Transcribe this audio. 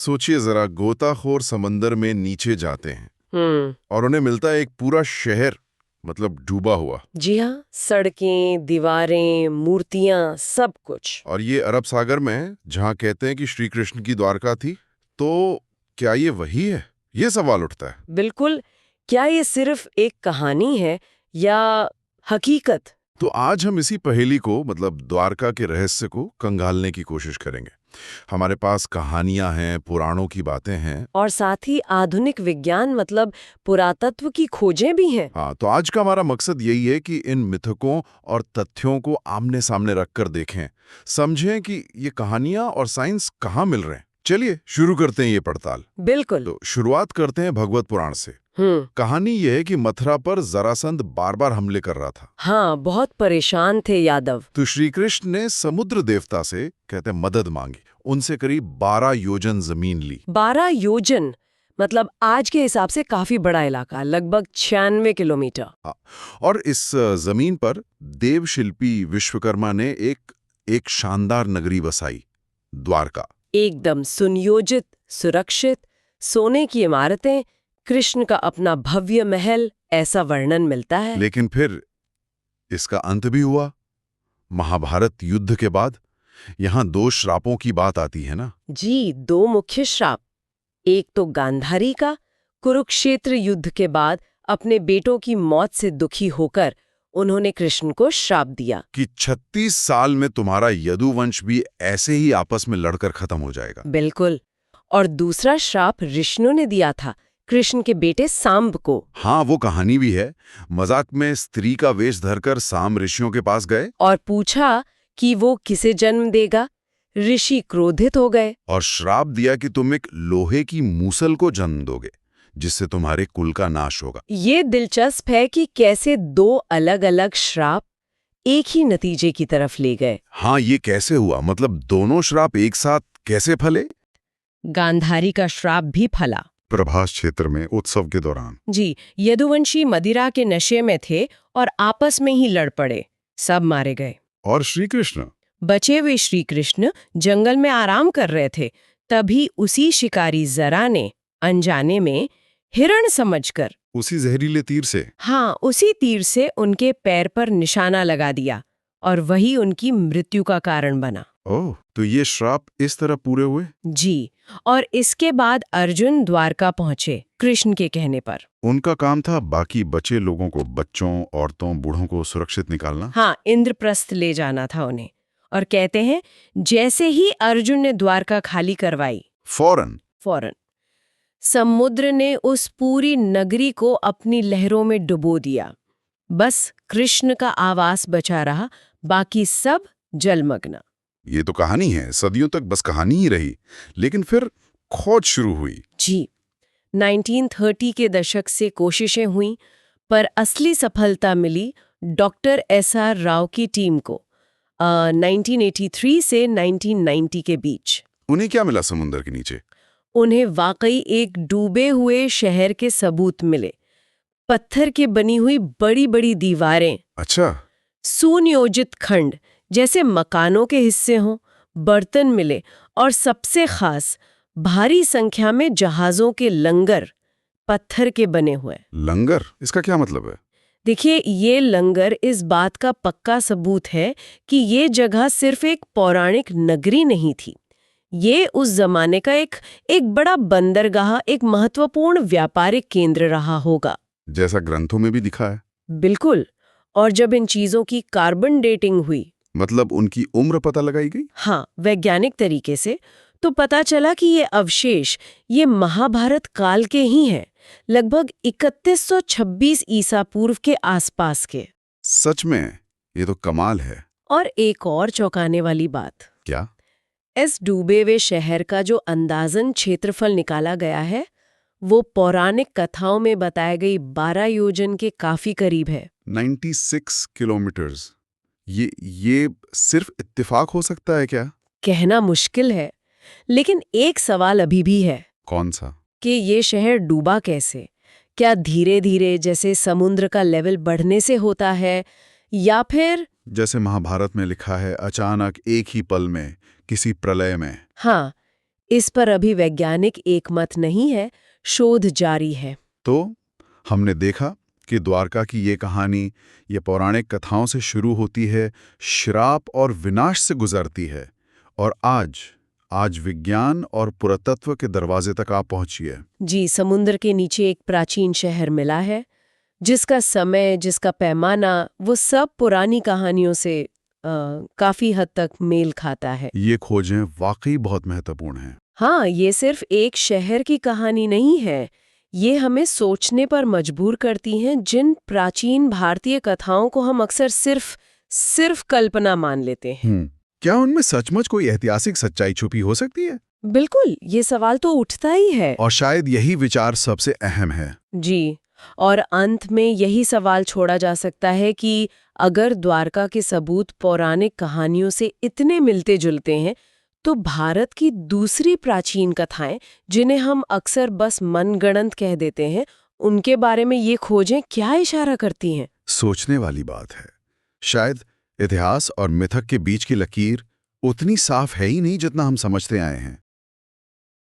सोचिए जरा, गोताखोर समंदर में नीचे जाते हैं हम्म। और उन्हें मिलता है एक पूरा शहर, मतलब डूबा हुआ। जी हाँ, सड़कें, दीवारें, मूर्तियां, सब कुछ। और ये अरब सागर में है, जहाँ कहते हैं कि श्री कृष्ण की द्वारका थी। तो क्या ये वही है? ये सवाल उठता है। बिल्कुल। क्या ये सिर्फ एक कहानी है या हकीकत? तो आज हम इसी पहेली को, मतलब द्वारका के रहस्य को कंगालने की कोशिश करेंगे। हमारे पास कहानियां हैं, पुराणों की बातें हैं। और साथ ही आधुनिक विज्ञान मतलब पुरातत्व की खोजें भी हैं। हाँ, तो आज का हमारा मकसद यही है कि इन मिथकों और तथ्यों को आमने सामने रखकर देखें, समझें कि ये कहानियां और साइंस कहाँ मिल रहे हैं। चलिए शुरू करते हैं ये पड़ताल। बिल्कुल। तो शुरुआत करते हैं भगवत पुराण से। कहानी यह है कि मथुरा पर जरासंध बार बार हमले कर रहा था। हाँ, बहुत परेशान थे यादव। तो श्री कृष्ण ने समुद्र देवता से, कहते हैं, मदद मांगी। उनसे करीब 12 योजन जमीन ली। 12 योजन मतलब आज के हिसाब से काफी बड़ा इलाका, लगभग 96 किलोमीटर। हाँ, और इस जमीन पर देवशिल्पी विश्वकर्मा ने एक शानदार नगरी बसाई, द्वारका। एकदम सुनियोजित, सुरक्षित, सोने की इमारतें, कृष्ण का अपना भव्य महल, ऐसा वर्णन मिलता है। लेकिन फिर इसका अंत भी हुआ। महाभारत युद्ध के बाद यहां 2 श्रापों की बात आती है ना। जी, 2 मुख्य श्राप। एक तो गांधारी का, कुरुक्षेत्र युद्ध के बाद अपने बेटों की मौत से दुखी होकर उन्होंने कृष्ण को श्राप दिया कि 36 साल में तुम्हारा यदुवंश भी ऐसे ही आपस में लड़कर खत्म हो जाएगा। बिल्कुल। और दूसरा श्राप ऋषियों ने दिया था कृष्ण के बेटे सांब को। हाँ, वो कहानी भी है। मजाक में स्त्री का वेश धरकर साम ऋषियों के पास गए और पूछा कि वो किसे जन्म देगा। ऋषि क्रोधित हो गए और श्राप दिया कि तुम एक लोहे की मूसल को जन्म दोगे, जिससे तुम्हारे कुल का नाश होगा। ये दिलचस्प है कि कैसे 2 अलग-अलग श्राप एक ही नतीजे की तरफ ले गए। हाँ, ये कैसे हुआ? मतलब दोनों श्राप एक साथ कैसे फले? गांधारी का श्राप भी फला। प्रभास क्षेत्र में उत्सव के दौरान। जी, यदुवंशी मदिरा के नशे में थे और आपस में ही लड़ पड़े। सब मारे गए। और श्री कृष्ण? बचे हुए श्री कृष्ण जंगल में आराम कर रहे थे। तभी उसी शिकारी जरा ने अनजाने में हिरण समझकर, उसी जहरीले तीर से? हाँ, उसी तीर से उनके पैर पर निशाना लगा दिया और वही उनकी मृत्यु का कारण बना। ओह, तो ये श्राप इस तरह पूरे हुए? जी, और इसके बाद अर्जुन द्वारका पहुंचे कृष्ण के कहने पर। उनका काम था बाकी बचे लोगों को, बच्चों, औरतों, बूढ़ों को सुरक्षित निकालना। हाँ, इंद्रप्रस्थ ले जाना था उन्हें। और कहते हैं जैसे ही अर्जुन ने द्वारका खाली करवाई, फौरन समुद्र ने उस पूरी नगरी को अपनी लहरों में डुबो दिया। बस कृष्ण का आवास बचा रहा, बाकी सब जलमग्न। ये तो कहानी है, सदियों तक बस कहानी ही रही। लेकिन फिर खोज शुरू हुई। जी, 1930 के दशक से कोशिशें हुई, पर असली सफलता मिली डॉक्टर SR राव की टीम को 1983 से 1990 के बीच। उन्हें क्या मिला समुद्र के नीचे? उन्हें वाकई एक डूबे हुए शहर के सबूत मिले। पत्थर के बनी हुई बड़ी बड़ी दीवारें, अच्छा। सुनियोजित खंड जैसे मकानों के हिस्से हों, बर्तन मिले और सबसे खास भारी संख्या में जहाजों के लंगर, पत्थर के बने हुए। लंगर? इसका क्या मतलब है? देखिए, ये लंगर इस बात का पक्का सबूत है कि ये जगह सिर्फ एक पौराणिक नगरी नहीं थी। ये उस जमाने का एक बड़ा बंदरगाह, एक महत्वपूर्ण व्यापारिक केंद्र रहा होगा, जैसा ग्रंथों में भी दिखा है। बिल्कुल। और जब इन चीजों की कार्बन डेटिंग हुई, मतलब उनकी उम्र पता लगाई गई? हाँ, वैज्ञानिक तरीके से, तो पता चला कि ये अवशेष ये महाभारत काल के ही हैं, लगभग 3126 ईसा पूर्व के आसपास के। सच में? ये तो कमाल है। और एक और चौंकाने वाली बात, क्या? इस डूबे हुए शहर का जो अंदाजन क्षेत्रफल निकाला गया है, वो पौराणिक कथाओं में बताई गई 12 योजन के काफी करीब है। 96 किलोमीटर्स। ये सिर्फ इत्तेफाक हो सकता है क्या? कहना मुश्किल है, लेकिन एक सवाल अभी भी है। कौन सा? कि ये शहर डूबा कैसे? क्या धीरे धीरे जैसे समुद्र का लेवल बढ़ने से होता है, या फिर जैसे महाभारत में लिखा है, अचानक एक ही पल में, किसी प्रलय में? हाँ, इस पर अभी वैज्ञानिक एकमत नहीं है, शोध जारी है। तो हमने देखा कि द्वारका की ये कहानी ये पौराणिक कथाओं से शुरू होती है, श्राप और विनाश से गुजरती है, और आज विज्ञान और पुरातत्व के दरवाजे तक आप पहुंची है। जी, समुद्र के नीचे एक प्राचीन शहर मिला है, जिसका समय, जिसका पैमाना, वो सब पुरानी कहानियों से काफी हद तक मेल खाता है। ये खोजें वाकई बहुत महत्वपूर्ण हैं। हाँ, ये सिर्फ एक शहर की कहानी नहीं है, ये हमें सोचने पर मजबूर करती हैं जिन प्राचीन भारतीय कथाओं को हम अक्सर सिर्फ कल्पना मान लेते हैं। क्या उनमें सचमुच कोई ऐतिहासिक सच्चाई छुपी हो सकती है? बिल्कुल, ये सवाल तो उठता ही है। और शायद यही विचार सबसे अहम है। जी, और अंत में यही सवाल छोड़ा जा सकता है कि अगर द्वारका के सबूत पौराणिक कहानियों से इतने मिलते जुलते हैं, तो भारत की दूसरी प्राचीन कथाएं, जिन्हें हम अक्सर बस मनगढ़ंत कह देते हैं, उनके बारे में ये खोजें क्या इशारा करती हैं? सोचने वाली बात है। शायद इतिहास और मिथक के बीच की लकीर उतनी साफ है ही नहीं जितना हम समझते आए हैं।